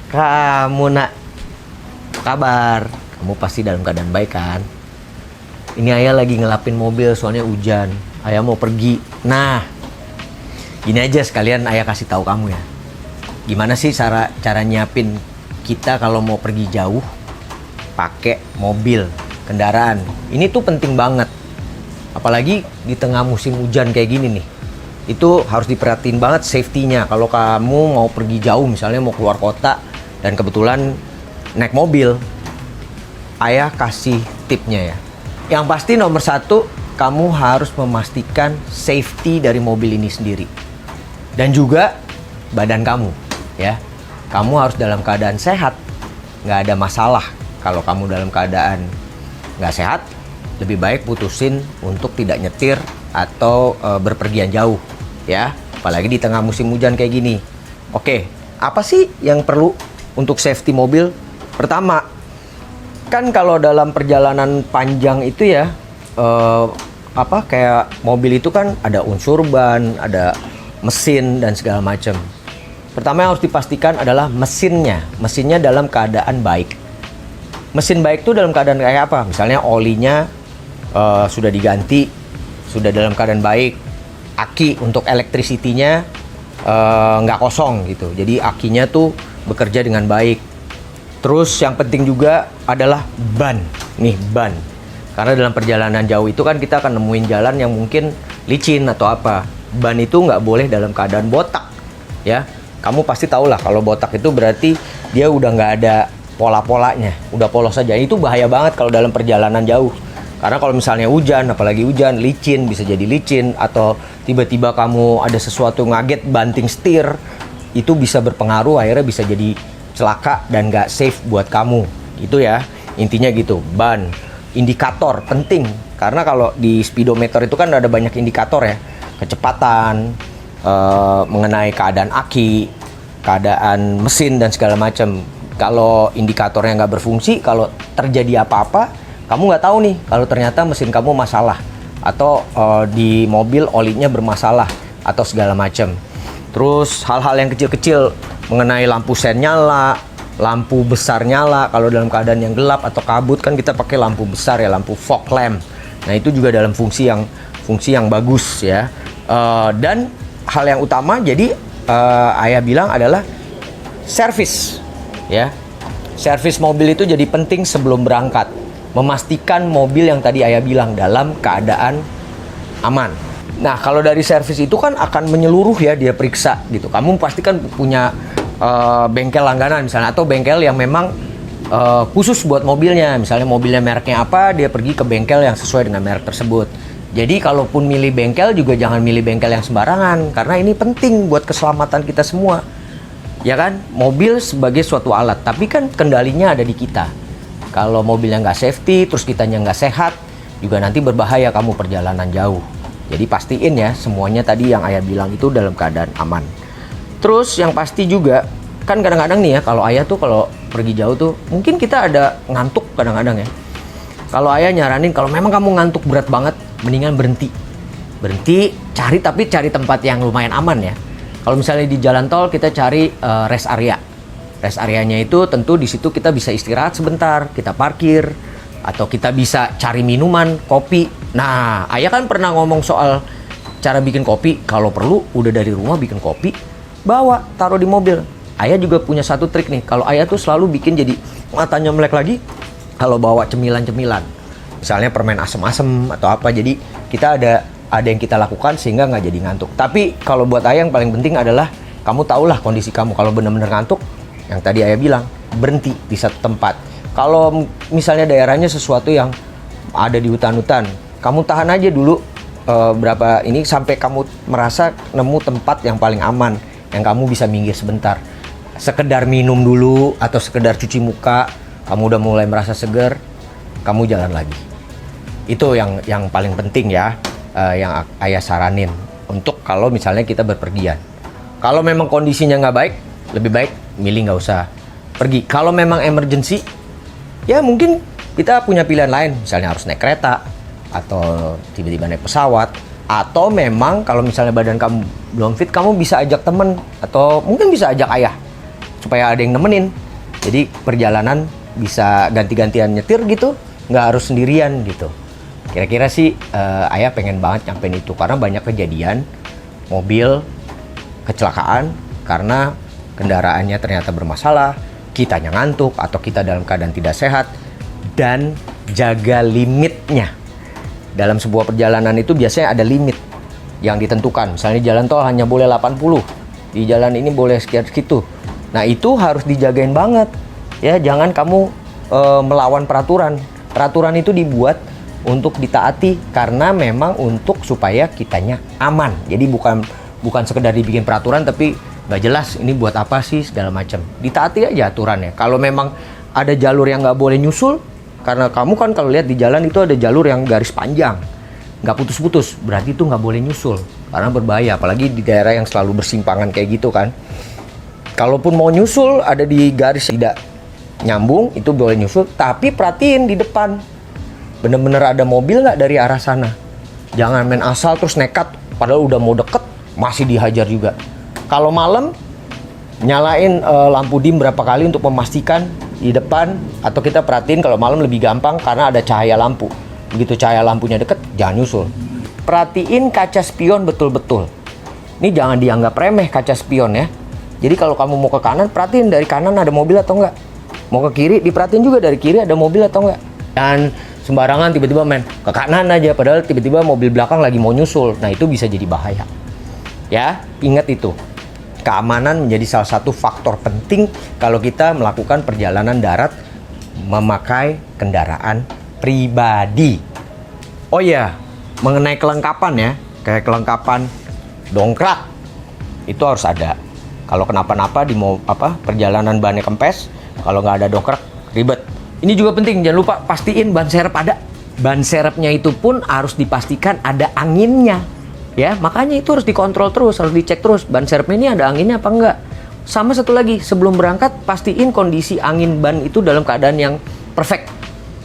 Kamu nak, apa kabar? Kamu pasti dalam keadaan baik kan? Ini ayah lagi ngelapin mobil soalnya hujan. Ayah mau pergi. Nah, gini aja sekalian ayah kasih tahu kamu ya. Gimana sih cara nyiapin kita kalau mau pergi jauh pakai mobil, kendaraan. Ini tuh penting banget. Apalagi di tengah musim hujan kayak gini nih. Itu harus diperhatiin banget safety-nya. Kalau kamu mau pergi jauh, misalnya mau keluar kota dan kebetulan naik mobil, ayah kasih tipnya ya. Yang pasti nomor satu, kamu harus memastikan safety dari mobil ini sendiri. Dan juga badan kamu ya. Kamu harus dalam keadaan sehat, nggak ada masalah. Kalau kamu dalam keadaan nggak sehat, lebih baik putusin untuk tidak nyetir atau berpergian jauh ya. Apalagi di tengah musim hujan kayak gini. Oke, apa sih yang perlu untuk safety mobil? Pertama, kan kalau dalam perjalanan panjang itu ya, kayak mobil itu kan ada unsur ban, ada mesin dan segala macam. Pertama yang harus dipastikan adalah mesinnya dalam keadaan baik. Mesin baik itu dalam keadaan kayak apa? Misalnya olinya sudah diganti, sudah dalam keadaan baik, aki untuk electricity-nya nggak kosong gitu. Jadi akinya tuh bekerja dengan baik. Terus yang penting juga adalah ban. Nih ban. Karena dalam perjalanan jauh itu kan kita akan nemuin jalan yang mungkin licin atau apa. Ban itu nggak boleh dalam keadaan botak ya. Kamu pasti tahu lah kalau botak itu berarti dia udah nggak ada pola-polanya, udah polos saja. Itu bahaya banget kalau dalam perjalanan jauh. Karena kalau misalnya hujan, apalagi hujan, licin, bisa jadi licin, atau tiba-tiba kamu ada sesuatu ngaget banting setir, itu bisa berpengaruh, akhirnya bisa jadi celaka dan nggak safe buat kamu. Itu ya, intinya gitu. Ban, indikator penting. Karena kalau di speedometer itu kan ada banyak indikator ya, kecepatan, mengenai keadaan aki, keadaan mesin dan segala macam. Kalau indikatornya nggak berfungsi, kalau terjadi apa-apa, kamu nggak tahu nih kalau ternyata mesin kamu masalah atau di mobil olinya bermasalah atau segala macam. Terus hal-hal yang kecil-kecil mengenai lampu sen nyala, lampu besar nyala. Kalau dalam keadaan yang gelap atau kabut kan kita pakai lampu besar ya, lampu fog lamp. Nah itu juga dalam fungsi yang bagus ya. Dan hal yang utama jadi ayah bilang adalah servis ya. Servis mobil itu jadi penting sebelum berangkat. Memastikan mobil yang tadi ayah bilang dalam keadaan aman. Nah kalau dari servis itu kan akan menyeluruh ya, dia periksa gitu. Kamu pasti kan punya bengkel langganan misalnya, atau bengkel yang memang khusus buat mobilnya. Misalnya mobilnya mereknya apa, dia pergi ke bengkel yang sesuai dengan merek tersebut. Jadi kalaupun milih bengkel juga jangan milih bengkel yang sembarangan, karena ini penting buat keselamatan kita semua. Ya kan, mobil sebagai suatu alat, tapi kan kendalinya ada di kita. Kalau mobilnya nggak safety, terus kitanya nggak sehat, juga nanti berbahaya kamu perjalanan jauh. Jadi pastiin ya, semuanya tadi yang ayah bilang itu dalam keadaan aman. Terus yang pasti juga, kan kadang-kadang nih ya, kalau ayah tuh kalau pergi jauh tuh, mungkin kita ada ngantuk kadang-kadang ya. Kalau ayah nyaranin, kalau memang kamu ngantuk berat banget, mendingan berhenti, cari tempat yang lumayan aman ya. Kalau misalnya di jalan tol kita cari rest areanya itu tentu di situ kita bisa istirahat sebentar, kita parkir, atau kita bisa cari minuman, kopi. Nah ayah kan pernah ngomong soal cara bikin kopi. Kalau perlu udah dari rumah bikin kopi, bawa taruh di mobil. Ayah juga punya satu trik nih, kalau ayah tuh selalu bikin jadi matanya melek lagi kalau bawa cemilan-cemilan. Misalnya permen asem-asem atau apa, jadi kita ada yang kita lakukan sehingga nggak jadi ngantuk. Tapi kalau buat ayah yang paling penting adalah kamu tahulah kondisi kamu. Kalau benar-benar ngantuk, yang tadi ayah bilang, berhenti di satu tempat. Kalau misalnya daerahnya sesuatu yang ada di hutan-hutan, kamu tahan aja dulu berapa ini sampai kamu merasa nemu tempat yang paling aman, yang kamu bisa minggir sebentar. Sekedar minum dulu atau sekedar cuci muka, kamu udah mulai merasa segar, kamu jalan lagi. Itu yang paling penting ya, yang ayah saranin untuk kalau misalnya kita berpergian. Kalau memang kondisinya nggak baik, lebih baik milih nggak usah pergi. Kalau memang emergency, ya mungkin kita punya pilihan lain, misalnya harus naik kereta atau tiba-tiba naik pesawat, atau memang kalau misalnya badan kamu belum fit, kamu bisa ajak temen atau mungkin bisa ajak ayah supaya ada yang nemenin. Jadi perjalanan bisa ganti-gantian nyetir gitu, nggak harus sendirian gitu. Kira-kira sih ayah pengen banget nyampein itu, karena banyak kejadian mobil kecelakaan karena kendaraannya ternyata bermasalah, kitanya ngantuk atau kita dalam keadaan tidak sehat. Dan jaga limitnya. Dalam sebuah perjalanan itu biasanya ada limit yang ditentukan. Misalnya jalan tol hanya boleh 80, di jalan ini boleh sekian-segitu. Nah itu harus dijagain banget ya, jangan kamu melawan peraturan. Peraturan itu dibuat untuk ditaati karena memang untuk supaya kitanya aman. Jadi bukan sekedar dibikin peraturan tapi nggak jelas ini buat apa sih segala macam. Ditaati aja aturannya. Kalau memang ada jalur yang nggak boleh nyusul, karena kamu kan kalau lihat di jalan itu ada jalur yang garis panjang, nggak putus-putus, berarti itu nggak boleh nyusul karena berbahaya. Apalagi di daerah yang selalu bersimpangan kayak gitu kan. Kalaupun mau nyusul ada di garis tidak nyambung, itu boleh nyusul, tapi perhatiin di depan bener-bener ada mobil nggak dari arah sana. Jangan main asal terus nekat padahal udah mau deket masih dihajar juga. Kalau malam nyalain lampu dim berapa kali untuk memastikan di depan, atau kita perhatiin kalau malam lebih gampang karena ada cahaya lampu. Begitu cahaya lampunya deket, jangan nyusul. Perhatiin kaca spion betul-betul. Ini jangan dianggap remeh kaca spion ya. Jadi kalau kamu mau ke kanan, perhatiin dari kanan ada mobil atau enggak. Mau ke kiri, diperhatiin juga dari kiri ada mobil atau enggak. Dan sembarangan tiba-tiba main ke kanan aja, padahal tiba-tiba mobil belakang lagi mau nyusul. Nah itu bisa jadi bahaya. Ya, ingat itu. Keamanan menjadi salah satu faktor penting kalau kita melakukan perjalanan darat memakai kendaraan pribadi. Oh iya, mengenai kelengkapan ya, kayak kelengkapan dongkrak itu harus ada. Kalau kenapa-napa di perjalanan bannya kempes, kalau nggak ada dongkrak ribet. Ini juga penting, jangan lupa pastiin ban serep ada. Ban serepnya itu pun harus dipastikan ada anginnya. Ya, makanya itu harus dikontrol terus, harus dicek terus ban serepnya ini ada anginnya apa enggak. Sama satu lagi, sebelum berangkat pastiin kondisi angin ban itu dalam keadaan yang perfect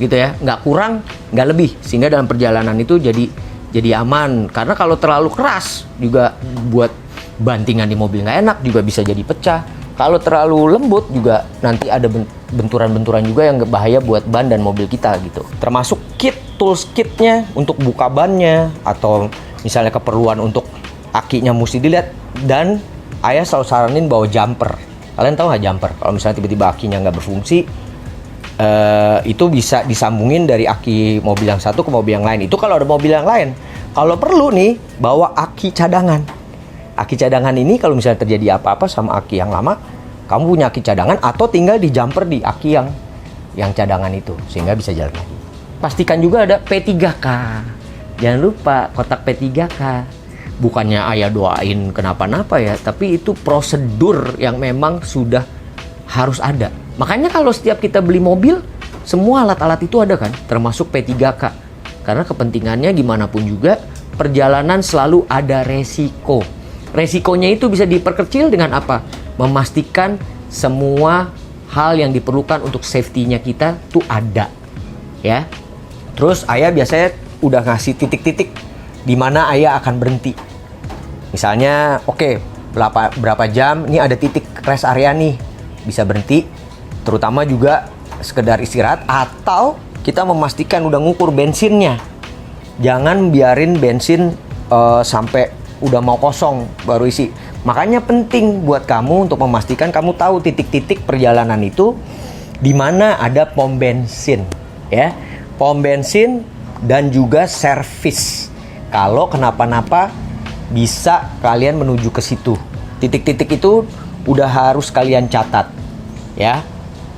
gitu ya, nggak kurang, nggak lebih, sehingga dalam perjalanan itu jadi aman. Karena kalau terlalu keras juga buat bantingan di mobil nggak enak, juga bisa jadi pecah. Kalau terlalu lembut juga nanti ada benturan-benturan juga yang bahaya buat ban dan mobil kita gitu. Termasuk tools kitnya untuk buka bannya, atau misalnya keperluan untuk akinya mesti dilihat. Dan ayah selalu saranin bawa jumper. Kalian tahu nggak jumper? Kalau misalnya tiba-tiba akinya nggak berfungsi, itu bisa disambungin dari aki mobil yang satu ke mobil yang lain. Itu kalau ada mobil yang lain. Kalau perlu nih, bawa aki cadangan. Aki cadangan ini kalau misalnya terjadi apa-apa sama aki yang lama, kamu punya aki cadangan, atau tinggal di jumper di aki yang cadangan itu, sehingga bisa jalan lagi. Pastikan juga ada P3K. Jangan lupa kotak P3K. Bukannya ayah doain kenapa-napa ya, tapi itu prosedur yang memang sudah harus ada. Makanya kalau setiap kita beli mobil, semua alat-alat itu ada kan, termasuk P3K. Karena kepentingannya gimana pun juga, perjalanan selalu ada resiko. Resikonya itu bisa diperkecil dengan apa? Memastikan semua hal yang diperlukan untuk safety-nya kita tuh ada. Ya. Terus ayah biasanya udah ngasih titik-titik di mana ayah akan berhenti. Misalnya, oke, berapa jam, ini ada titik rest area nih, bisa berhenti. Terutama juga sekedar istirahat, atau kita memastikan udah ngukur bensinnya. Jangan biarin bensin sampai udah mau kosong baru isi. Makanya penting buat kamu untuk memastikan kamu tahu titik-titik perjalanan itu di mana ada pom bensin, ya. Pom bensin dan juga servis. Kalau kenapa-napa bisa kalian menuju ke situ. Titik-titik itu udah harus kalian catat, ya.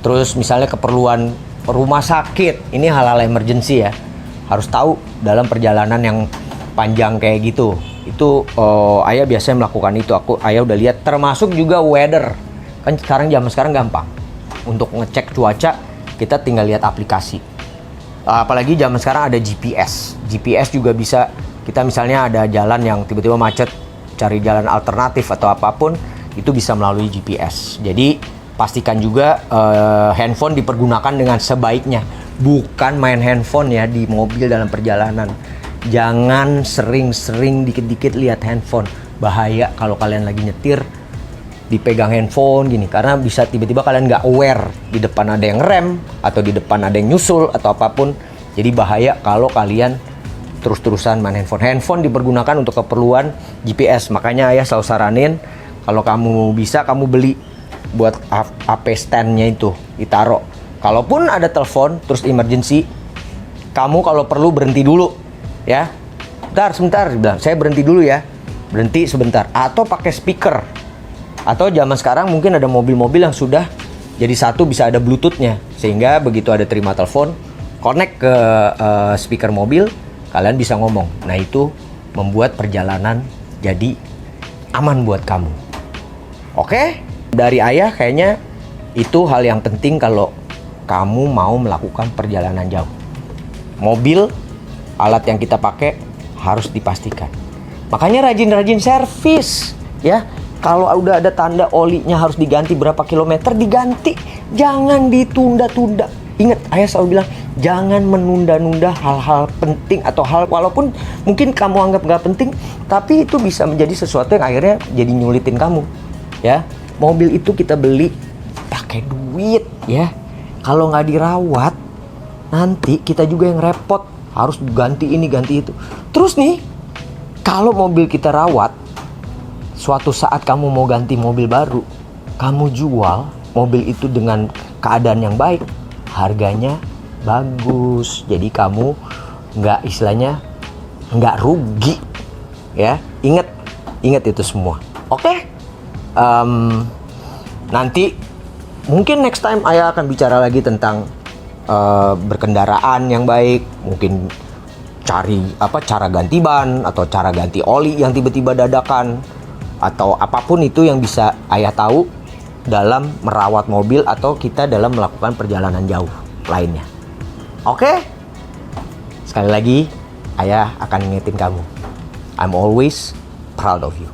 Terus misalnya keperluan rumah sakit, ini hal-hal emergency ya. Harus tahu dalam perjalanan yang panjang kayak gitu. Itu ayah biasanya melakukan itu. Ayah udah lihat, termasuk juga weather. Kan zaman sekarang gampang untuk ngecek cuaca, kita tinggal lihat aplikasi. Apalagi zaman sekarang ada GPS. GPS juga bisa, kita misalnya ada jalan yang tiba-tiba macet, cari jalan alternatif atau apapun, itu bisa melalui GPS. Jadi pastikan juga handphone dipergunakan dengan sebaiknya. Bukan main handphone ya di mobil dalam perjalanan. Jangan sering-sering dikit-dikit lihat handphone. Bahaya kalau kalian lagi nyetir, dipegang handphone gini, karena bisa tiba-tiba kalian nggak aware di depan ada yang rem atau di depan ada yang nyusul atau apapun. Jadi bahaya kalau kalian terus-terusan main handphone. Handphone dipergunakan untuk keperluan GPS. Makanya ayah selalu saranin kalau kamu bisa kamu beli buat HP stand-nya itu ditaruh. Kalaupun ada telepon terus emergency, kamu kalau perlu berhenti dulu ya. Sebentar bilang, saya berhenti dulu ya. Berhenti sebentar atau pakai speaker. Atau zaman sekarang mungkin ada mobil-mobil yang sudah jadi satu, bisa ada bluetooth-nya. Sehingga begitu ada terima telepon, connect ke speaker mobil, kalian bisa ngomong. Nah itu membuat perjalanan jadi aman buat kamu. Oke? Dari ayah kayaknya itu hal yang penting kalau kamu mau melakukan perjalanan jauh. Mobil, alat yang kita pakai harus dipastikan. Makanya rajin-rajin servis ya. Kalau udah ada tanda olinya harus diganti berapa kilometer, diganti. Jangan ditunda-tunda. Ingat, ayah selalu bilang, jangan menunda-nunda hal-hal penting atau hal walaupun mungkin kamu anggap nggak penting, tapi itu bisa menjadi sesuatu yang akhirnya jadi nyulitin kamu. Ya, mobil itu kita beli pakai duit ya. Kalau nggak dirawat, nanti kita juga yang repot. Harus ganti ini, ganti itu. Terus nih, kalau mobil kita rawat, suatu saat kamu mau ganti mobil baru, kamu jual mobil itu dengan keadaan yang baik, harganya bagus, jadi kamu nggak istilahnya nggak rugi ya. Ingat itu semua. Oke? Nanti mungkin next time ayah akan bicara lagi tentang berkendaraan yang baik, mungkin cari cara ganti ban atau cara ganti oli yang tiba-tiba dadakan, atau apapun itu yang bisa ayah tahu dalam merawat mobil atau kita dalam melakukan perjalanan jauh lainnya. Oke? Sekali lagi, ayah akan ingetin kamu. I'm always proud of you.